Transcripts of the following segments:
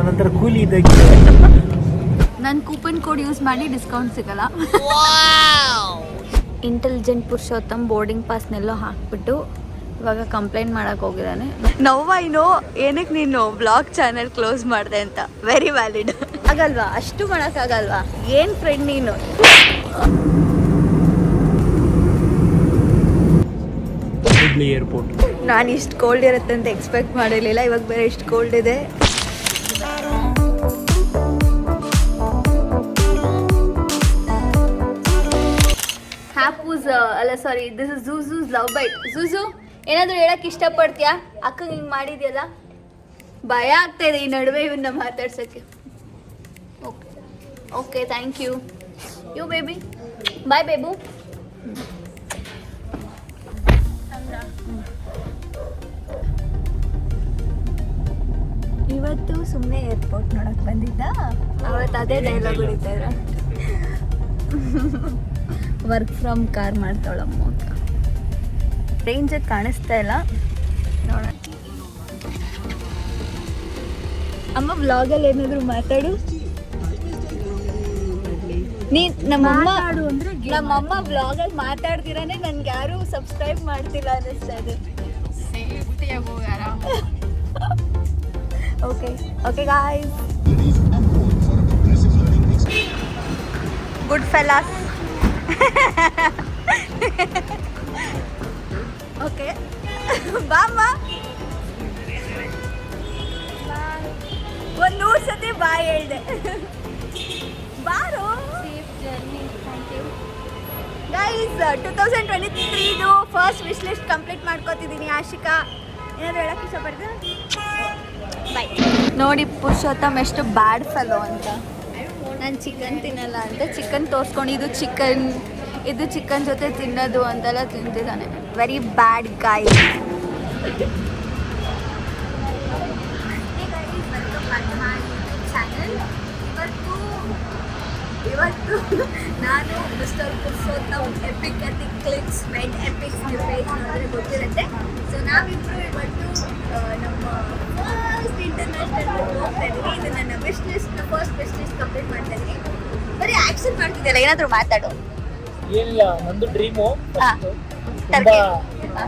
ನಂತರ ಕೂಲಿ ಇದ್ದಾಗಿದೆ. ನಾನು ಕೂಪನ್ ಕೋಡ್ ಯೂಸ್ ಮಾಡಿ ಡಿಸ್ಕೌಂಟ್ ಸಿಗಲ್ಲ. ಇಂಟೆಲಿಜೆಂಟ್ ಪುರುಷೋತ್ತಮ್ ಬೋರ್ಡಿಂಗ್ ಪಾಸ್ನೆಲ್ಲೋ ಹಾಕ್ಬಿಟ್ಟು ಇವಾಗ ಕಂಪ್ಲೇಂಟ್ ಮಾಡಕ್ಕೆ ಹೋಗಿದ್ದಾನೆ. ನೋವಾಯ್ನೋ ಏನಕ್ಕೆ ನೀನು ಬ್ಲಾಗ್ ಚಾನೆಲ್ ಕ್ಲೋಸ್ ಮಾಡಿದೆ ಅಂತ. Very valid. ಆಗಲ್ವಾ, ಅಷ್ಟು ಮಾಡೋಕ್ಕಾಗಲ್ವಾ? ಏನು ಫ್ರೆಂಡ್ ನೀನು. ಹುಬ್ಳಿ ಏರ್ಪೋರ್ಟ್. ನಾನು ಇಷ್ಟು ಕೋಲ್ಡ್ ಇರುತ್ತೆ ಅಂತ ಎಕ್ಸ್ಪೆಕ್ಟ್ ಮಾಡಿರಲಿಲ್ಲ. ಇವಾಗ ಬೇರೆ ಇಷ್ಟು ಕೋಲ್ಡ್ ಇದೆ. ಹ್ಯಾಪೂಸ್ ಅಲ್ಲ ಸಾರಿ, this is ಝೂಝೂಸ್ love byte. ZooZoo ಏನಾದರೂ ಹೇಳಕ್ಕೆ ಇಷ್ಟಪಡ್ತೀಯಾ? ಅಕ್ಕಂಗೆ ಹಿಂಗೆ ಮಾಡಿದ್ಯಲ್ಲ, ಭಯ ಆಗ್ತಾ ಇದೆ ಈ ನಡುವೆ ಇವನ್ನ ಮಾತಾಡ್ಸೋಕ್ಕೆ. Okay okay, thank you. You baby, bye ಬೇಬು. ಇವತ್ತು ಸುಮ್ಮನೆ ಏರ್ಪೋರ್ಟ್ ನೋಡಕ್ಕೆ ಬಂದಿದ್ದ. ಅವತ್ತು ಅದೇ ಡೈಲಾಗ್ ಹೊಡಿತಾ ಇದ್ರ. ವರ್ಕ್ ಫ್ರಮ್ ಕಾರ್ ಮಾಡ್ತಾವಳಮ್ಮ ಅಂತ. ರೇಂಜಾಗಿ ಕಾಣಿಸ್ತಾ ಇಲ್ಲ ನೋಡೋಣ. ಅಮ್ಮ ವ್ಲಾಗಲ್ಲಿ ಏನಾದರೂ ಮಾತಾಡು. ನೀನು ನಮ್ಮಮ್ಮ ವ್ಲಾಗಲ್ಲಿ ಮಾತಾಡ್ದಿರಾನೆ ನನ್ಗೆ ಯಾರು ಸಬ್ಸ್ಕ್ರೈಬ್ ಮಾಡ್ತಿಲ್ಲ ಅನ್ನಿಸ್ತಾ ಇದೆ. Okay okay guys, good fellas. Okay ಬಾಮ್ಮ, ಒಂದು 100 ಸತಿ ಬಾಯ್ ಹೇಳ್ದೆ. ಬಾರೋ guys. 2023 first wish list complete ಮಾಡ್ಕೋತಿದ್ದೀನಿ. ಆಶಿಕಾ ಏನಾದ್ರು ಹೇಳಕ್ಕೆ ಇಷ್ಟಪಡ್ತೀರಾ? ಬೈ. ನೋಡಿ ಪುರುಷೋತ್ತಮ್ ಎಷ್ಟು ಬ್ಯಾಡ್ ಫೆಲೋ ಅಂತ. ನಾನು ಚಿಕನ್ ತಿನ್ನಲ್ಲ ಅಂತ ಚಿಕನ್ ತೋರಿಸ್ಕೊಂಡು ಇದು ಚಿಕನ್ ಜೊತೆ ತಿನ್ನೋದು ಅಂತೆಲ್ಲ ತಿಂತಿದ್ದಾನೆ. Very bad ಗಾಯ್. ಇವತ್ತು ನಾನು mister Purushottam EPIC clicks wed epics page ನೋಡಿದ್ರೆ ಗೊತ್ತಿರುತ್ತೆ. ಸೊ ನಾವಿಬ್ಬರು ಇವತ್ತು ನಮ್ಮ ಫಸ್ಟ್ ಇಂಟರ್ನ್ಯಾಷನಲ್ ಹೋಗ್ತಾ ಇದ್ದೀವಿ. ಇದು ನನ್ನ wish list, first wish list complete ಮಾಡ್ತಾ ಇದ್ದೀನಿ. ಬರೀ ಆಕ್ಷನ್ ಮಾಡ್ತಿದ್ದಲ್ಲ, ಏನಾದರೂ ಮಾತಾಡು. ಏನಿಲ್ಲ, ನಂದು ಡ್ರೀಮು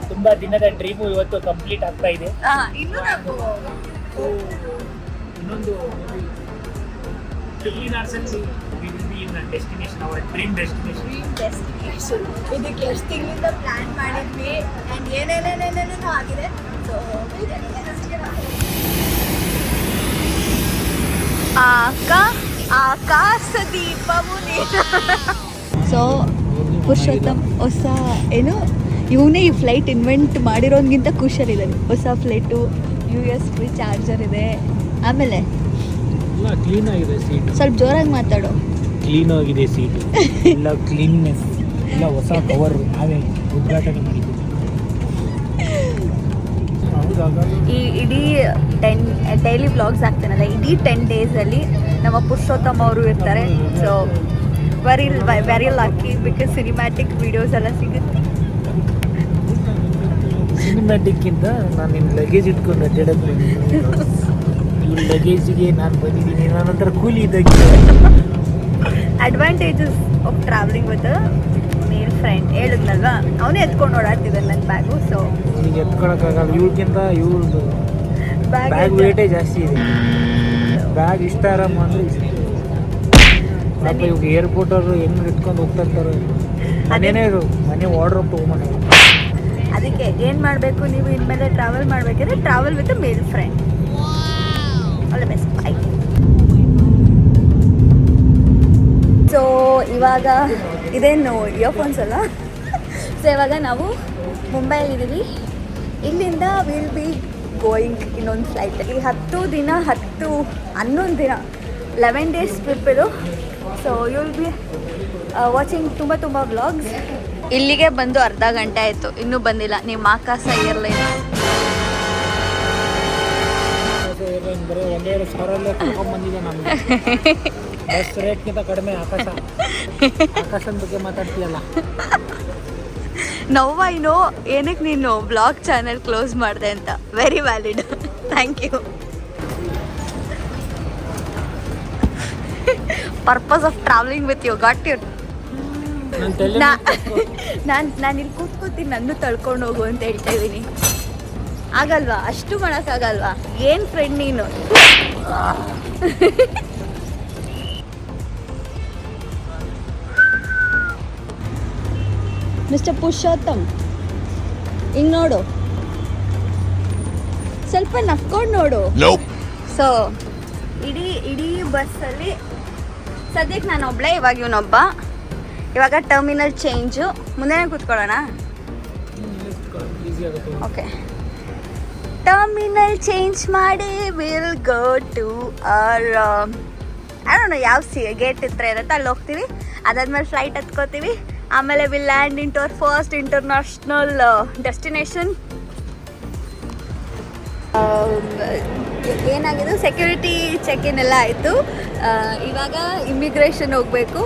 ತುಂಬಾ ದಿನದ ಡ್ರೀಮು ಇವತ್ತು ಕಂಪ್ಲೀಟ್ ಆಗ್ತಾ ಇದೆ. ಇನ್ನೊಂದು 15 hours ಡೆಸ್ಟಿನೇಷನ್, ಅವರ ಡ್ರೀಮ್ ಡೆಸ್ಟಿನೇಷನ್. ಇದಕ್ಕೆ ಎಷ್ಟು ತಿಂಗಳಿಂದ ಪ್ಲಾನ್ ಮಾಡಿದ್ವಿ ಆ್ಯಂಡ್ ಏನೇನೇನೇನೇನೋ ಆಗಿದೆ. ಸೊ ಆಕಾಶ ದೀಪವು ನೀನು. ಸೊ ಪುರುಷೋತ್ತಮ್ ಹೊಸ ಇವನೇ ಈ ಫ್ಲೈಟ್ ಇನ್ವೆಂಟ್ ಮಾಡಿರೋನ್ಗಿಂತ ಖುಷಿಯಲ್ಲಿದ್ದಾನೆ. ಹೊಸ ಫ್ಲೈಟು, USB ಚಾರ್ಜರ್ ಇದೆ. ಆಮೇಲೆ ಕ್ಲೀನ್ ಆಗಿದೆ ಸೀಟು. ಸ್ವಲ್ಪ ಜೋರಾಗಿ ಮಾತಾಡು. ಕ್ಲೀನ್ ಆಗಿದೆ ಸೀಟು, ಎಲ್ಲ ಕ್ಲೀನ್ನೆಸ್, ಎಲ್ಲ ಹೊಸ ಕವರ್ ನಾವೇ ಉದ್ಘಾಟನೆ ಮಾಡಿದ್ದೀವಿ. ಈ ಇಡೀ ಡೈಲಿ ವ್ಲಾಗ್ಸ್ ಆಗ್ತಾನಲ್ಲ, ಇಡೀ 10 ಡೇಸಲ್ಲಿ ನಮ್ಮ ಪುರುಷೋತ್ತಮ್ ಅವರು ಇರ್ತಾರೆ. So very lucky because cinematic videos ಎಲ್ಲ ಸಿಗುತ್ತೆ. ಸಿನಿಮ್ಯಾಟಿಕ್ಕಿಂತ ನಾನು ನಿನ್ನ ಲಗೇಜ್ ಇಟ್ಕೊಂಡು ಅಡ್ಡಾಡೋದು. ಈ ಲಗೇಜಿಗೆ ನಾನು ಬಂದಿದ್ದೀನಿ, ನಾನಂತರ ಕೂಲಿ ಇದ್ದಾಗಿದೆ. Advantages of travelling with male friend ಹೇಳಿದ್ನಲ್ವಾ, ಅವನೇ ಎತ್ಕೊಂಡು ಓಡಾಡ್ತಿದ್ದಾನೆ ನನ್ನ ಬ್ಯಾಗು. ಸೊ ಈಗ ಎತ್ಕೊಳಕ್ಕಾಗಲ್ಲ, ಇವಳಿಗಿಂತ ಇವ್ರದ್ದು ಬ್ಯಾಗ್ ವೇಟೇ ಜಾಸ್ತಿ ಇದೆ. ಬ್ಯಾಗ್ ಇಷ್ಟ ಆರಾಮ ಅಂದರೆ ಪಾಪ ಇವಾಗ ಏರ್ಪೋರ್ಟ್ ಅವರು ಹೆಂಗೆ ಇಟ್ಕೊಂಡು ಹೋಗ್ತಾ ಇರ್ತಾರೆ. ಮನೆ ವಾರ್ಡ್ರೋಬ್ ತೊಗೊಂಡು. ಅದಕ್ಕೆ ಏನು ಮಾಡಬೇಕು, ನೀವು ಇನ್ಮೇಲೆ ಟ್ರಾವೆಲ್ ಮಾಡಬೇಕಿದ್ರೆ travel with male friend. All the best, bye. So ಇವಾಗ ಇದೇನು ಇಯರ್ಫೋನ್ಸ್ ಅಲ್ಲ. ಸೊ ಇವಾಗ ನಾವು ಮುಂಬೈಲಿದ್ದೀವಿ. ಇಲ್ಲಿಂದ ವಿಲ್ ಬಿ ಗೋಯಿಂಗ್ ಇನ್ನೊಂದು ಫ್ಲೈಟಲ್ಲಿ 11 ದಿನ 11 ಡೇಸ್ ಟ್ರಿಪ್ ಇದು. So you will be watching ತುಂಬ ವ್ಲಾಗ್ಸ್. ಇಲ್ಲಿಗೆ ಬಂದು ಅರ್ಧ ಗಂಟೆ ಆಯಿತು, ಇನ್ನೂ ಬಂದಿಲ್ಲ ನಿಮ್ಮ ಆಕಾಶ ಏರ್ಲೈನ್ಸ್. ಬರೀ 1,2 ಸಾವಿರಲ್ಲೇ ಕರ್ಕೊಂಡ್ಬಂದಿದೆ ನಮಗೆ. ಬಸ್ ರೇಟ್ಗಿಂತ ಕಡಿಮೆ ಆಕಾಶದ ಬಗ್ಗೆ ಮಾತಾಡ್ತೀಯಲ್ಲ. ನೋವಾಯ್ನೋ ಏನಕ್ಕೆ ನೀನು ಬ್ಲಾಗ್ ಚಾನೆಲ್ ಕ್ಲೋಸ್ ಮಾಡಿದೆ ಅಂತ. Very valid, thank you. Purpose of travelling with you got you. ನನ್ನ ತಲೆ ನಾನು ಇಲ್ಲಿ ಕೂತ್ಕೊತೀನಿ, ನನ್ನ ತಳ್ಕೊಂಡು ಹೋಗು ಅಂತ ಹೇಳ್ತಾ ಇದ್ದೀನಿ. ಆಗಲ್ವಾ? ಅಷ್ಟು ಮಾಡೋಕ್ಕಾಗಲ್ವಾ? ಏನು ಫ್ರೆಂಡ್ ನೀನು? ಮಿಸ್ಟರ್ ಪುರುಷೋತ್ತಮ್, ಹಿಂಗೆ ನೋಡು, ಸ್ವಲ್ಪ ನಕ್ಕೊಂಡು ನೋಡು. ಸೊ ಇಡೀ ಬಸ್ಸಲ್ಲಿ ಸದ್ಯಕ್ಕೆ ನಾನು ಒಬ್ಳೆ, ಇವಾಗ ಇವನೊಬ್ಬ. ಇವಾಗ ಟರ್ಮಿನಲ್ ಚೇಂಜು, ಮುಂದೆ ಕೂತ್ಕೊಳ್ಳೋಣ. ಓಕೆ, ಟರ್ಮಿನಲ್ ಚೇಂಜ್ ಮಾಡಿ will go to our I ಯಾವ ಗೇಟ್ ಹತ್ರ ಇರುತ್ತೆ ಅಲ್ಲಿ ಹೋಗ್ತೀವಿ. ಅದಾದ್ಮೇಲೆ ಫ್ಲೈಟ್ ಹತ್ಕೋತೀವಿ. ಆಮೇಲೆ will land in to our first international destination. ಏನಾಗಿದೆ, ಸೆಕ್ಯೂರಿಟಿ ಚೆಕ್ ಇನ್ ಎಲ್ಲ ಆಯಿತು. ಇವಾಗ ಇಮಿಗ್ರೇಷನ್ ಹೋಗಬೇಕು.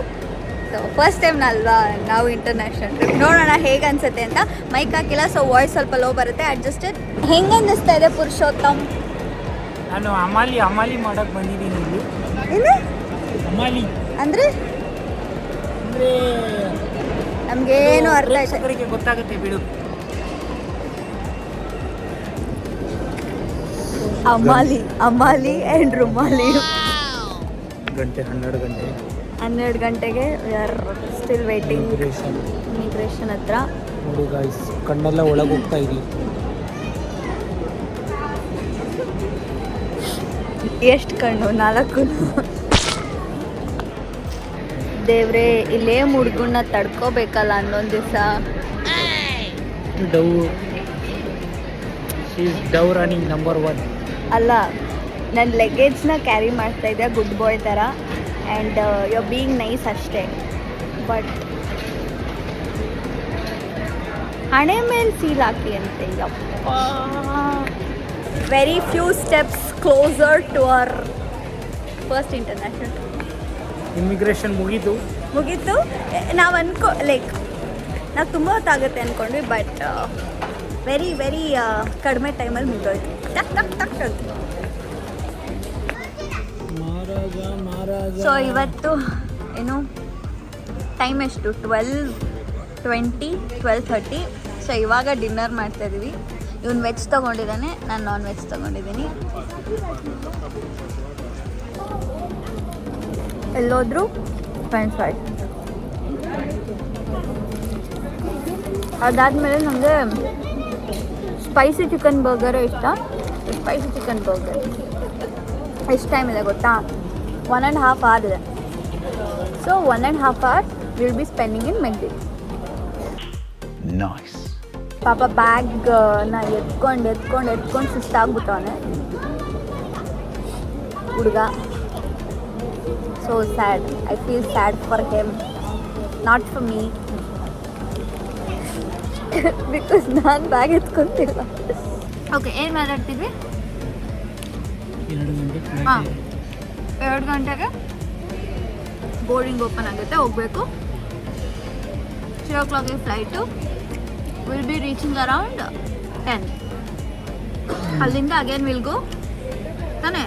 ಸೊ ಫಸ್ಟ್ ಟೈಮ್ ಅಲ್ವಾ ನಾವು ಇಂಟರ್ನ್ಯಾಷನಲ್ ಟ್ರಿಪ್, ನೋಡೋಣ ಹೇಗೆ ಅನ್ಸುತ್ತೆ ಅಂತ. ಮೈಕ್ ಹಾಕಿಲ್ಲ, ಸೊ ವಾಯ್ಸ್ ಸ್ವಲ್ಪ ಲೋ ಬರುತ್ತೆ, ಅಡ್ಜಸ್ಟೆಡ್. ಹೆಂಗೆ ಅನ್ನಿಸ್ತಾ ಇದೆ ಪುರುಷೋತ್ತಮ್? ನಾನು ಅಮಾಲಿ ಮಾಡಕ್ಕೆ ಬಂದಿದ್ದೀನಿ ಇಲ್ಲಿ. ಏನು ಅಮಾಲಿ ಅಂದರೆ? ಅಂದರೆ ನಮಗೇನು ಅರ್ಥ ಆಯ್ತು. ಅವರಿಗೆ ಗೊತ್ತಾಗುತ್ತೆ ಬಿಡು. ಅಮಾಲಿ ಆ್ಯಂಡ್ ರುಮಾಲಿ. ಗಂಟೆ 12 ಗಂಟೆಗೆ we are still waiting immigration ಹತ್ರ. ನೋಡಿ ಗಾಯ್ಸ್, ಕಣ್ಣೆಲ್ಲ ಒಳಗೆ ಹೋಗ್ತಾ ಇದೆ. ಎಷ್ಟು ಕಣ್ಣು? 4. ದೇವ್ರೇ, ಇಲ್ಲೇ ಹುಡ್ಗನ್ನ ತಡ್ಕೋಬೇಕಲ್ಲ ಅನ್ನೊಂದು ದಿವಸ. ಡವ್ ರನ್ನಿಂಗ್ ನಂಬರ್ 1. ಅಲ್ಲ, ನನ್ನ ಲಗೇಜ್ನ ಕ್ಯಾರಿ ಮಾಡ್ತಾ ಇದ್ದೆ ಗುಡ್ ಬಾಯ್ ಥರ. And you are being nice ಅಷ್ಟೇ. ಬಟ್ ಹಣೆ ಮೇಲೆ ಸೀಲ್ ಹಾಕಿ ಅಂತೆ. ಯಪ್ಪ, very few steps closer to our first international. Immigration ಮುಗೀತು. ನಾವು ನಾವು ತುಂಬ ಹೊತ್ತಾಗುತ್ತೆ ಅಂದ್ಕೊಂಡ್ವಿ, ಬಟ್ ವೆರಿ ಕಡಿಮೆ ಟೈಮಲ್ಲಿ ಮುಗಿದೋಯ್ತು. ಟಕ್ ಅಂತ. ಸೊ ಇವತ್ತು ಏನು ಟೈಮ್ ಎಷ್ಟು? 12:20, 12:30. ಸೊ ಇವಾಗ ಡಿನ್ನರ್ ಮಾಡ್ತಾಯಿದ್ದೀವಿ. ಇವನು ವೆಜ್ ತೊಗೊಂಡಿದ್ದಾನೆ, ನಾನು ನಾನ್ ವೆಜ್ ತೊಗೊಂಡಿದ್ದೀನಿ. ಎಲ್ಲೋದ್ರು ಫ್ರೆಂಚ್ ಫ್ರೈಸ್. ಅದಾದಮೇಲೆ ನಮಗೆ ಸ್ಪೈಸಿ ಚಿಕನ್ ಬರ್ಗರೇ ಇಷ್ಟ. ಸ್ಪೈಸಿ ಚಿಕನ್ ಬರ್ಗರ್ ಎಷ್ಟು ಟೈಮ್ ಇದೆ ಗೊತ್ತಾ? 1.5 hour ಇದೆ. So 1.5 hour will be spending in McD. Nice. ಪಾಪ ಬ್ಯಾಗ್ನ ಎತ್ಕೊಂಡು ಸುಸ್ತಾಗ್ಬಿಟ್ಟವನೆ ಹುಡುಗ. So sad. I feel sad for him, not for me, because ನಾನು ಬ್ಯಾಗ್ ಎತ್ಕೊಂತಿಲ್ಲ. ಓಕೆ, ಏನು ಮಾತಾಡ್ತಿದ್ವಿ? 2 ಗಂಟೆಗೆ ಬೋರ್ಡಿಂಗ್ ಓಪನ್ ಆಗುತ್ತೆ, ಹೋಗಬೇಕು. 3 o'clock flight. Will be reaching around 10. ಅಲ್ಲಿಂದ ಅಗೇನ್ ವಿಲ್ ಗೋ ತಾನೆ.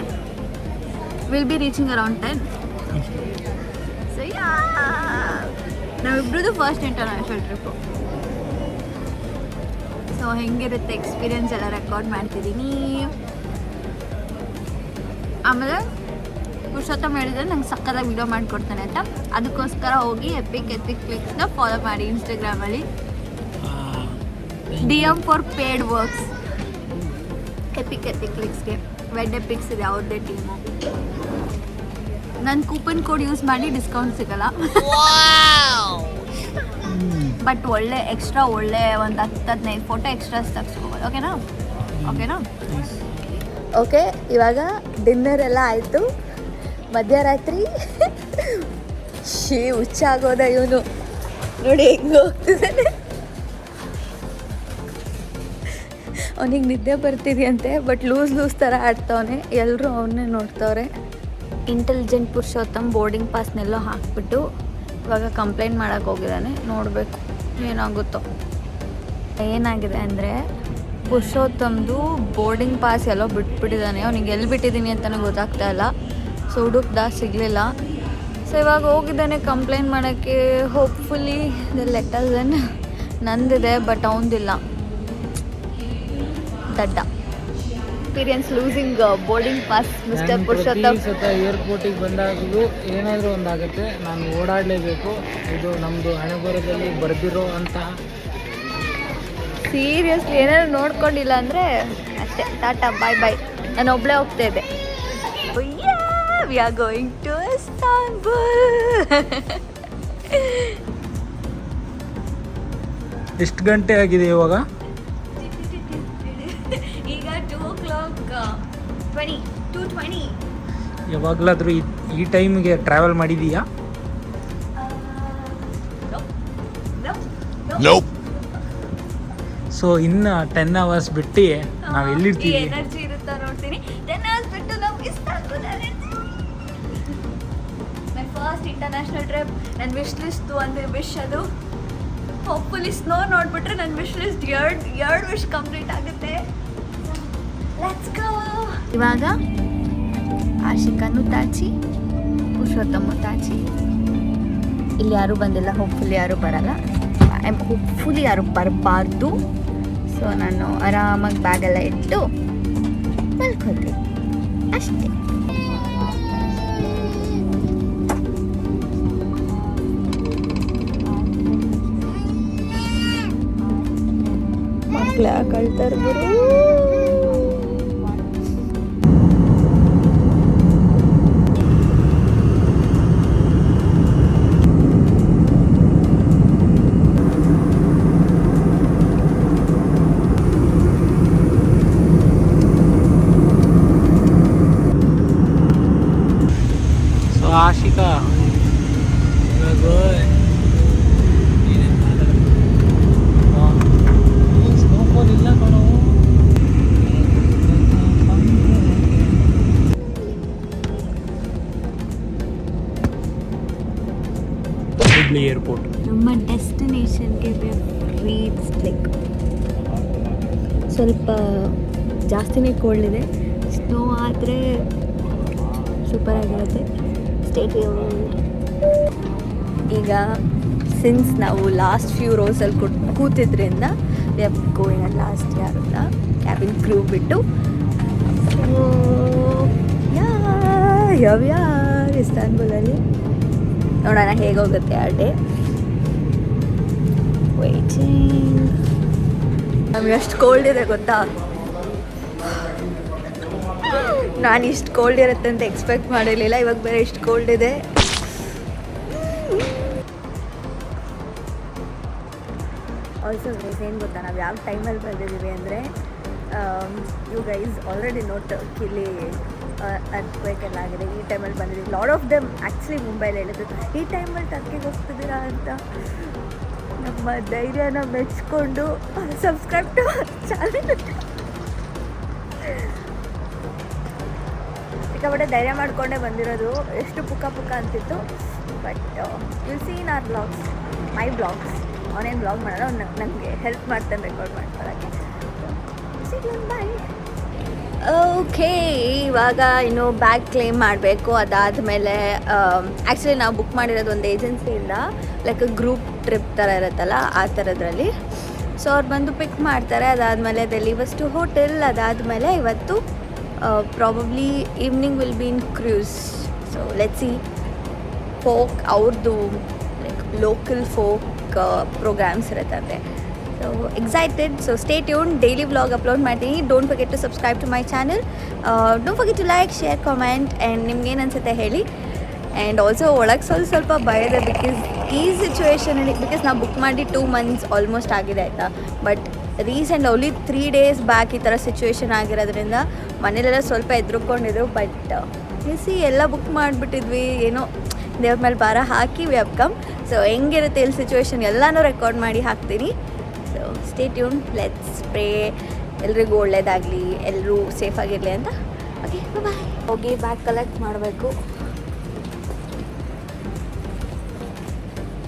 Will be reaching around 10. So ನಾವಿಬ್ರದ್ದು ಫಸ್ಟ್ ಇಂಟರ್ನ್ಯಾಷನಲ್ ಟ್ರಿಪ್ಪು. ಸೊ ಹೆಂಗಿರುತ್ತೆ ಎಕ್ಸ್ಪೀರಿಯನ್ಸ್ ಎಲ್ಲ ರೆಕಾರ್ಡ್ ಮಾಡ್ತಿದ್ದೀನಿ. ಆಮೇಲೆ ಪುರುಷೋತ್ತಮ್ ಹೇಳಿದ್ರೆ ನಂಗೆ ಸಕ್ಕತ್ತಾಗಿ ವಿಡಿಯೋ ಮಾಡಿಕೊಡ್ತಾನೆ ಅಂತ. ಅದಕ್ಕೋಸ್ಕರ ಹೋಗಿ ಎಪಿಕ್ ಕ್ಲಿಕ್ಸ್ನ ಫಾಲೋ ಮಾಡಿ ಇನ್ಸ್ಟಾಗ್ರಾಮಲ್ಲಿ. DM for paid works. Epic ಕ್ಲಿಕ್ಸ್ಗೆ ವೆಡ್ ಎಪಿಕ್ಸ್ ಇದೆ, ಅವ್ರದ್ದೇ ಟೀಮು. ನನ್ನ ಕೂಪನ್ ಕೋಡ್ ಯೂಸ್ ಮಾಡಿ ಡಿಸ್ಕೌಂಟ್ ಸಿಗಲ್ಲ, ಬಟ್ ಒಳ್ಳೆ ಒಂದು 10-15 ಫೋಟೋ ಎಕ್ಸ್ಟ್ರಾಸ್ ತೆಗೆಸ್ಕೋಬೋದು. ಓಕೆನಾ? ಓಕೆ, ಇವಾಗ ಡಿನ್ನರ್ ಎಲ್ಲ ಆಯಿತು. ಮಧ್ಯರಾತ್ರಿ ಹುಚ್ಚಾಗೋದ ಇವನು. ನೋಡಿ ಹೆಂಗೆ ಹೋಗ್ತಿದ್ದಾನೆ. ಅವನಿಗೆ ನಿದ್ದೆ ಬರ್ತಿದೆಯಂತೆ, ಬಟ್ ಲೂಸ್ ಥರ ಆಡ್ತವನೆ. ಎಲ್ಲರೂ ಅವನ್ನೇ ನೋಡ್ತವ್ರೆ. ಇಂಟೆಲಿಜೆಂಟ್ ಪುರುಷೋತ್ತಮ್ ಬೋರ್ಡಿಂಗ್ ಪಾಸ್ನೆಲ್ಲೋ ಹಾಕ್ಬಿಟ್ಟು ಇವಾಗ ಕಂಪ್ಲೇಂಟ್ ಮಾಡೋಕ್ಕೆ ಹೋಗಿದ್ದಾನೆ. ನೋಡಬೇಕು ಏನಾಗುತ್ತೋ. ಏನಾಗಿದೆ ಅಂದರೆ ಪುರುಷೋತ್ತಮ್ದು ಬೋರ್ಡಿಂಗ್ ಪಾಸ್ ಎಲ್ಲೋ ಬಿಟ್ಬಿಟ್ಟಿದ್ದಾನೆ. ಅವ್ನಿಗೆ ಎಲ್ಲಿ ಬಿಟ್ಟಿದ್ದೀನಿ ಅಂತಲೂ ಗೊತ್ತಾಗ್ತಾ ಇಲ್ಲ. ಸೊ ಹುಡುಕ್ದ ಸಿಗಲಿಲ್ಲ. ಸೊ ಇವಾಗ ಹೋಗಿದ್ದಾನೆ ಕಂಪ್ಲೇಂಟ್ ಮಾಡೋಕ್ಕೆ. ಹೋಪ್ಫುಲಿ ದ ಲೆಟರ್ಸ್ ನಂದಿದೆ ಬಟ್ ಅವನದಿಲ್ಲ. ದಡ್ಡ. Experience losing boarding pass mister Purushottam. ಏರ್ಪೋರ್ಟಿಗೆ ಬಂದಾಗಲೂ ಏನಾದರೂ ಒಂದಾಗುತ್ತೆ, ನಾನು ಓಡಾಡಲೇಬೇಕು. ಇದು ನಮ್ಮದು ಹಣೆ ಬರದಲ್ಲಿ ಬರೆದಿರೋ ಅಂತಹ. ಸೀರಿಯಸ್ಲಿ ಏನಾದ್ರು ನೋಡ್ಕೊಂಡಿಲ್ಲ ಅಂದರೆ ಅಷ್ಟೇ, ಟಾಟಾ ಬಾಯ್ ಬಾಯ್. ನಾನು ಒಬ್ಬಳೇ ಹೋಗ್ತಾ ಇದ್ದೆ. We are going to Istanbul. ಎಷ್ಟು ಗಂಟೆ ಆಗಿದೆ ಇವಾಗ? ಈಗ 2:20. ಯಾವಾಗಲಾದರೂ ಈ ಟೈಮಿಗೆ ಟ್ರಾವೆಲ್ ಮಾಡಿದೀಯಾ? ಸೊ ಇನ್ನು 10 hours ಬಿಟ್ಟು ನಾವು ಎಲ್ಲಿರ್ತೀವಿ? ಎನರ್ಜಿ ಇರುತ್ತಾ ನೋಡ್ತೀನಿ. 10 hours ಬಿಟ್ಟು ನಾವು ಇಸ್ತಾನ್ಬುಲ್. ನನ್ನ ಫಸ್ಟ್ ಇಂಟರ್ನ್ಯಾಷನಲ್ ಟ್ರಿಪ್. ನನ್ನ ವಿಶ್ ಲಿಸ್ಟ್ ಒಂದು ವಿಶ್ ಅದು. ಹೋಪ್ಫುಲಿ ಸ್ನೋ ನೋಡ್ಬಿಟ್ರೆ ನನ್ನ ವಿಶ್ ಲಿಸ್ಟ್ ಎರಡು ವಿಶ್ ಕಂಪ್ಲೀಟ್ ಆಗುತ್ತೆ. Let's go. ಇವಾಗ ಆಶಿಕನ್ನು ತಾಚಿ, ಪುರುಷೋತ್ತಮ ತಾಚಿ. ಇಲ್ಲಿ ಯಾರೂ ಬಂದಿಲ್ಲ. ಹೋಪ್ಫುಲಿ ಯಾರೂ ಬರಲ್ಲ. ಹೋಪ್ಫುಲಿ ಯಾರು ಬರಬಾರ್ದು. ಸೊ ನಾನು ಆರಾಮಾಗಿ ಬ್ಯಾಗೆಲ್ಲ ಇಟ್ಟು ಮಲ್ಕೋತೀನಿ ಅಷ್ಟೇ. ಮಕ್ಕಳ ಕಳ್ತಾರೆ ಗುರು. ಆಶಿಕಾ ಸ್ನೋಫಾಲ್ ಇಲ್ಲ ಕಣೋ. ಹುಬ್ಳಿ ಏರ್ಪೋರ್ಟ್ ನಮ್ಮ ಡೆಸ್ಟಿನೇಷನ್ಗೆ ರೀಚ್. ಲೈಕ್ ಸ್ವಲ್ಪ ಜಾಸ್ತಿನೇ ಕೋಲ್ಡ್ ಇದೆ. ಸ್ನೋ ಆದರೆ ಸೂಪರ್ ಆಗಿರುತ್ತೆ. ಸ್ಟೇಟ್ ಈಗ ಸಿನ್ಸ್ ನಾವು ಲಾಸ್ಟ್ ಫ್ಯೂ ರೋಸಲ್ಲಿ ಕೂತಿದ್ರಿಂದ we are going at last ಯಾರಲ್ಲ ಕ್ಯಾಬಿನ್ ಕ್ರೂ ಬಿಟ್ಟು. ಸೊ ಯಾವ್ಯಾರು ಇಸ್ತಾನ್ಬುಲಲ್ಲಿ ನೋಡೋಣ ಹೇಗೋಗುತ್ತೆ ಆ ಡೇ. ವೇಟಿಂಗ್. ನಮಗೆ ಅಷ್ಟು ಕೋಲ್ಡ್ ಇದೆ ಗೊತ್ತಾ. ನಾನು ಇಷ್ಟು ಕೋಲ್ಡ್ ಇರುತ್ತೆ ಅಂತ ಎಕ್ಸ್ಪೆಕ್ಟ್ ಮಾಡಿರಲಿಲ್ಲ. ಇವಾಗ ಬೇರೆ ಇಷ್ಟು ಕೋಲ್ಡ್ ಇದೆ. ಆಲ್ಸೋ ಗೈಸ್ ಏನು ಗೊತ್ತಾ, ನಾವು ಯಾವ ಟೈಮಲ್ಲಿ ಬಂದಿದ್ದೀವಿ ಅಂದರೆ, ಯು ಗೈಸ್ ಆಲ್ರೆಡಿ ನೋಟ್ ಇಲ್ಲಿ ಅರ್ತ್ಕ್ವೇಕೆಲ್ಲ ಆಗಿದೆ. ಈ ಟೈಮಲ್ಲಿ ಬಂದಿದ್ದೀವಿ. ಲಾಟ್ ಆಫ್ ದೆಮ್ ಆ್ಯಕ್ಚುಲಿ ಮುಂಬೈಲಿ ಹೇಳಿದ್ರು ಈ ಟೈಮಲ್ಲಿ ಟರ್ಕಿಗೆ ಹೋಗ್ತಿದ್ದೀರಾ ಅಂತ. ನಮ್ಮ ಧೈರ್ಯನ ಮೆಚ್ಕೊಂಡು ಸಬ್ಸ್ಕ್ರೈಬ್ ಟು ಚಾನಲ್. ಸಿಕ್ಕಾಪಟ್ಟೆ ಧೈರ್ಯ ಮಾಡಿಕೊಂಡೇ ಬಂದಿರೋದು. ಎಷ್ಟು ಪುಕ್ಕ ಅಂತಿತ್ತು. But will see in our blogs, my blogs. ಅವನೇನು ಬ್ಲಾಗ್ ಮಾಡೋಣ, ನನಗೆ ಹೆಲ್ಪ್ ಮಾಡ್ತಾನೆ ರೆಕಾರ್ಡ್ ಮಾಡ್ಕೊಳ್ಳೋಕ್ಕೆ. ಬಾಯ್. ಓಕೆ, ಇವಾಗ ಇನ್ನು ಬ್ಯಾಗ್ ಕ್ಲೇಮ್ ಮಾಡಬೇಕು. ಅದಾದಮೇಲೆ ಆ್ಯಕ್ಚುಲಿ ನಾವು ಬುಕ್ ಮಾಡಿರೋದು ಒಂದು ಏಜೆನ್ಸಿಯಿಂದ, ಲೈಕ್ ಗ್ರೂಪ್ ಟ್ರಿಪ್ ಥರ ಇರುತ್ತಲ್ಲ ಆ ಥರದ್ರಲ್ಲಿ. ಸೊ ಅವ್ರು ಬಂದು ಪಿಕ್ ಮಾಡ್ತಾರೆ. ಅದಾದಮೇಲೆ they leave us to hotel. ಅದಾದಮೇಲೆ ಇವತ್ತು probably evening will be in cruise. So let's see. Folk ಅವ್ರದ್ದು ಲೈಕ್ ಲೋಕಲ್ ಫೋಕ್ ಪ್ರೋಗ್ರಾಮ್ಸ್ ಇರುತ್ತೆ. So excited. So stay tune. Daily vlog upload ಮಾಡ್ತೀನಿ. Don't forget to subscribe to my channel. Don't forget to like, share, comment. And ನಿಮ್ಗೇನು ಅನಿಸುತ್ತೆ ಹೇಳಿ. And also ಒಳಗೆ ಸ್ವಲ್ಪ ಭಯ ಇದೆ. ಬಿಕಾಸ್ ಈ ಸಿಚುವೇಷನಲ್ಲಿ, ಬಿಕಾಸ್ ನಾವು ಬುಕ್ ಮಾಡಿ 2 months ಆಲ್ಮೋಸ್ಟ್ ಆಗಿದೆ ಆಯಿತಾ. But recent only 3 days back ಈ ಥರ ಸಿಚುವೇಶನ್ ಆಗಿರೋದ್ರಿಂದ ಮನೇಲೆಲ್ಲ ಸ್ವಲ್ಪ ಎದುರುಕೊಂಡಿದ್ರು. ಬಟ್ ಸಿ ಎಲ್ಲ ಬುಕ್ ಮಾಡಿಬಿಟ್ಟಿದ್ವಿ. ಏನೋ ದೇವ್ರ ಮೇಲೆ ಭಾರ ಹಾಕಿ ವಿ ಹ್ಯಾವ್ ಕಮ್. ಸೊ ಹೆಂಗಿರುತ್ತೆ ಇಲ್ಲಿ ಸಿಚುವೇಶನ್ ಎಲ್ಲನೂ ರೆಕಾರ್ಡ್ ಮಾಡಿ ಹಾಕ್ತೀನಿ. So stay tune. Let's pray ಎಲ್ರಿಗೂ ಒಳ್ಳೇದಾಗಲಿ, ಎಲ್ಲರೂ ಸೇಫಾಗಿರಲಿ ಅಂತ. ಓಕೆ, ಬಾಯ್. ಹೋಗಿ ಬ್ಯಾಗ್ ಕಲೆಕ್ಟ್ ಮಾಡಬೇಕು.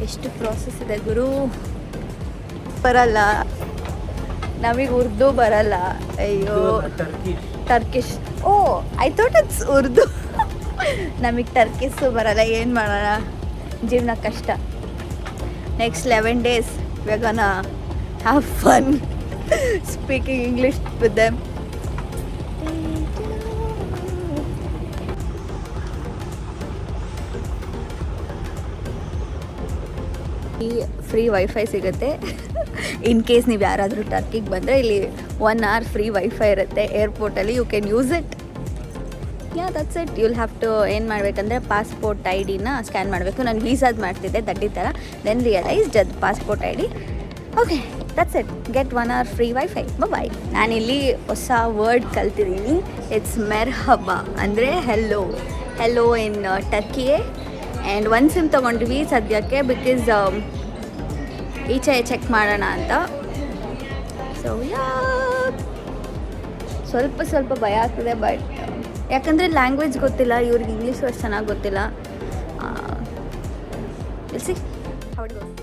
ಎಷ್ಟು ಪ್ರಾಸೆಸ್ ಇದೆ ಗುರು. ಬರಲ್ಲ ನಮಗೆ, ಉರ್ದು ಬರಲ್ಲ. ಅಯ್ಯೋ, Turkish. Oh, I thought it's Urdu. ನಮಗೆ ಟರ್ಕಿಸು ಬರಲ್ಲ, ಏನು ಮಾಡೋಣ, ಜೀವನ ಕಷ್ಟ. Next 11 days we're gonna have fun speaking English with them. Free wifi ಸಿಗುತ್ತೆ. ಇನ್ ಕೇಸ್ ನೀವು ಯಾರಾದರೂ ಟರ್ಕಿಗೆ ಬಂದರೆ ಇಲ್ಲಿ 1 hour ಫ್ರೀ ವೈಫೈ ಇರುತ್ತೆ ಏರ್ಪೋರ್ಟಲ್ಲಿ. You can use it. Yeah that's it. You'll have to ಏನು ಮಾಡಬೇಕಂದ್ರೆ ಪಾಸ್ಪೋರ್ಟ್ ಐ ಡಿನ ಸ್ಕ್ಯಾನ್ ಮಾಡಬೇಕು. ನಾನು ವೀಸಾದ್ ಮಾಡ್ತಿದ್ದೆ ದಡ್ಡಿ ಥರ, ದೆನ್ ರಿಯಲೈಸ್ಡ್ ಅದು passport I D. Okay that's it. Get 1 hour free wifi. Bye. ನಾನಿಲ್ಲಿ ಹೊಸ ವರ್ಡ್ ಕಲ್ತಿದ್ದೀನಿ. ಇಟ್ಸ್ ಮೆರ್ಹಬಾ ಅಂದರೆ hello. Hello in Turkiye. And 1 SIM ತೊಗೊಂಡ್ವಿ ಸದ್ಯಕ್ಕೆ, ಬಿಕಾಸ್ ಈಚೆ ಚೆಕ್ ಮಾಡೋಣ ಅಂತ. ಸೊ ಯಾ ಸ್ವಲ್ಪ ಭಯ ಆಗ್ತದೆ, ಬಟ್ ಯಾಕಂದರೆ ಲ್ಯಾಂಗ್ವೇಜ್ ಗೊತ್ತಿಲ್ಲ, ಇವ್ರಿಗೆ ಇಂಗ್ಲೀಷು ಅಷ್ಟು ಚೆನ್ನಾಗಿ ಗೊತ್ತಿಲ್ಲ. Will see how it goes.